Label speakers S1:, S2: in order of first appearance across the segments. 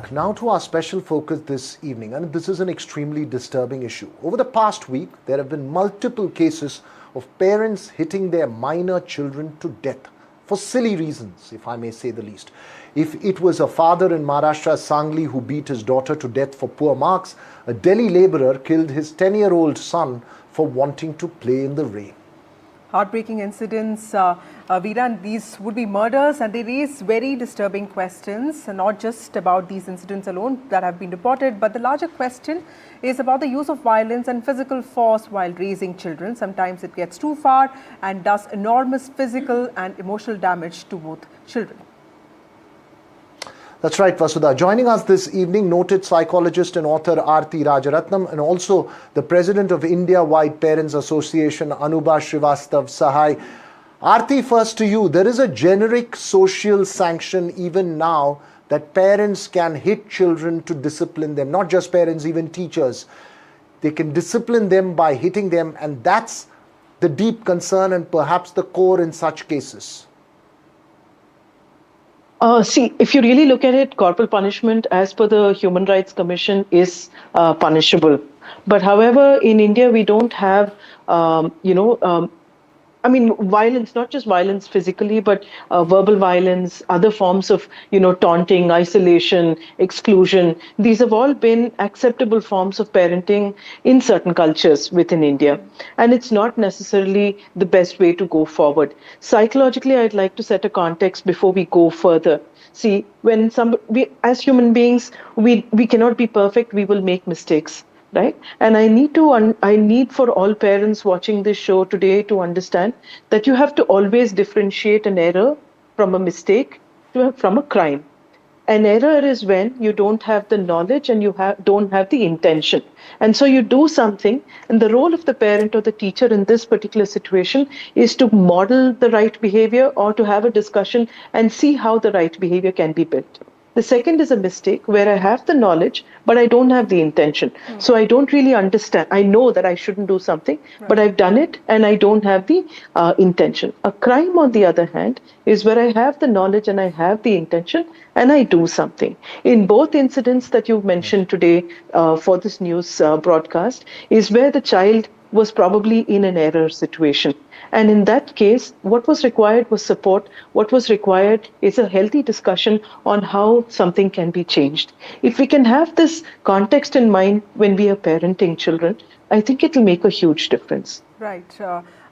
S1: back. Now to our special focus this evening, and this is an extremely disturbing issue. Over the past week, there have been multiple cases of parents hitting their minor children to death for silly reasons, if I may say the least. If it was a father in Maharashtra, Sangli, who beat his daughter to death for poor marks, a Delhi laborer killed his 10-year-old son for wanting to play in the rain.
S2: Heartbreaking incidents, Veera, and these would be murders, and they raise very disturbing questions, and not just about these incidents alone that have been reported, but the larger question is about the use of violence and physical force while raising children. Sometimes it gets too far and does enormous physical and emotional damage to both children.
S1: That's right, Vasudha. Joining us this evening, noted psychologist and author Aarti Rajaratnam, and also the president of India-wide Parents Association, Anubha Srivastav Sahai. Aarti, first to you. There is a generic social sanction even now that parents can hit children to discipline them. Not just parents, even teachers. They can discipline them by hitting them, and that's the deep concern and perhaps the core in such cases.
S3: See, if you really look at it, corporal punishment, as per the Human Rights Commission, is punishable. But however, in India, we don't have, violence, not just violence physically, but verbal violence, other forms of, taunting, isolation, exclusion. These have all been acceptable forms of parenting in certain cultures within India. And it's not necessarily the best way to go forward. Psychologically, I'd like to set a context before we go further. See, when we, as human beings, we cannot be perfect, we will make mistakes. Right, and I need for all parents watching this show today to understand that you have to always differentiate an error from a mistake from a crime. An error is when you don't have the knowledge and you don't have the intention, and so you do something. And the role of the parent or the teacher in this particular situation is to model the right behavior or to have a discussion and see how the right behavior can be built. The second is a mistake where I have the knowledge, but I don't have the intention. So I don't really understand. I know that I shouldn't do something, but I've done it and I don't have the intention. A crime, on the other hand, is where I have the knowledge and I have the intention and I do something. In both incidents that you've mentioned today for this news broadcast is where the child was probably in an error situation. And in that case, what was required was support. What was required is a healthy discussion on how something can be changed. If we can have this context in mind when we are parenting children, I think it will make a huge difference.
S2: Right.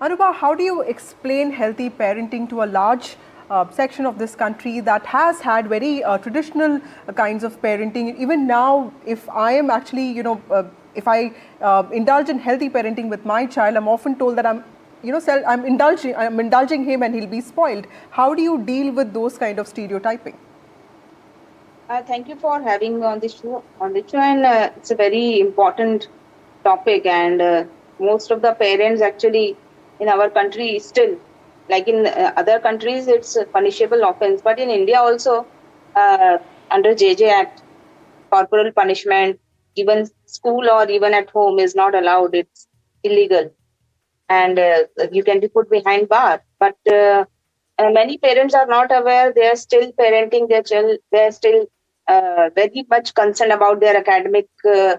S2: Anubha, how do you explain healthy parenting to a large section of this country that has had very traditional kinds of parenting? Even now, if I am actually, if I indulge in healthy parenting with my child, I'm often told that I'm indulging him and he'll be spoiled. How do you deal with those kind of stereotyping?
S4: Thank you for having me on this show. And it's a very important topic. And most of the parents actually in our country still, like in other countries, it's a punishable offense. But in India also, under JJ Act, corporal punishment, even school or even at home is not allowed. It's illegal. And you can be put behind bar. But many parents are not aware. They are still parenting their child. They are still very much concerned about their academic career.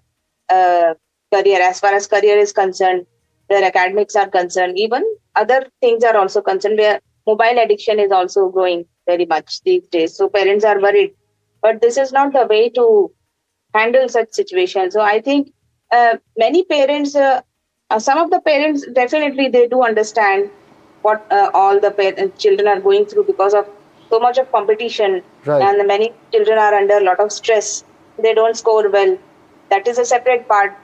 S4: As far as career is concerned, their academics are concerned. Even other things are also concerned. Where mobile addiction is also growing very much these days. So parents are worried. But this is not the way to handle such situations. So I think many parents, some of the parents definitely they do understand what all the children are going through because of so much of competition, and many children are under a lot of stress. They don't score well. That is a separate part.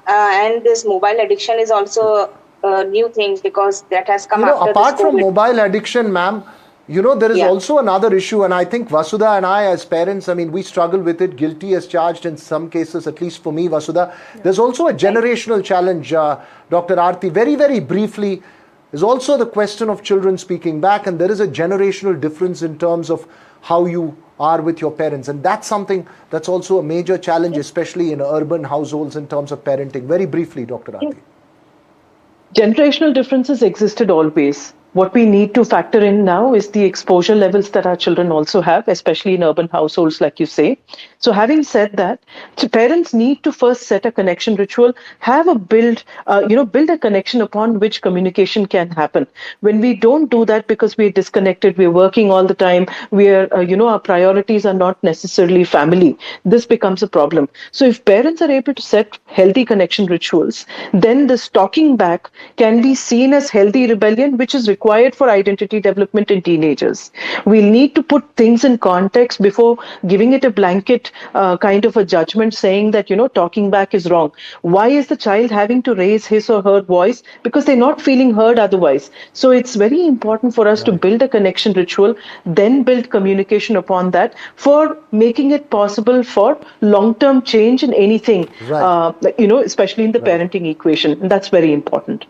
S4: And this mobile addiction is also a new thing because that has come after
S1: apart
S4: this COVID.
S1: From mobile addiction, ma'am, there is also another issue, and I think Vasudha and I as parents, we struggle with it, guilty as charged in some cases, at least for me, Vasudha. There's also a generational challenge, Dr. Aarti. Very, very briefly, there's also the question of children speaking back, and there is a generational difference in terms of how you are with your parents. And that's something that's also a major challenge, especially in urban households in terms of parenting. Very briefly, Dr. Aarti.
S3: Generational differences existed always. What we need to factor in now is the exposure levels that our children also have, especially in urban households, like you say. So, having said that, parents need to first set a connection ritual, have a build a connection upon which communication can happen. When we don't do that because we're disconnected, we're working all the time, our priorities are not necessarily family, this becomes a problem. So, if parents are able to set healthy connection rituals, then this talking back can be seen as healthy rebellion, which is required for identity development in teenagers. We'll need to put things in context before giving it a blanket kind of a judgment saying that, talking back is wrong. Why is the child having to raise his or her voice? Because they're not feeling heard otherwise. So it's very important for us to build a connection ritual, then build communication upon that for making it possible for long-term change in anything, especially in the parenting equation. And that's very important.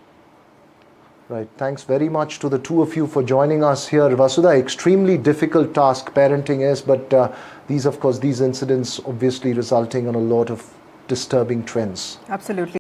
S1: Right. Thanks very much to the two of you for joining us here. Vasudha, extremely difficult task parenting is, but these incidents obviously resulting in a lot of disturbing trends.
S2: Absolutely.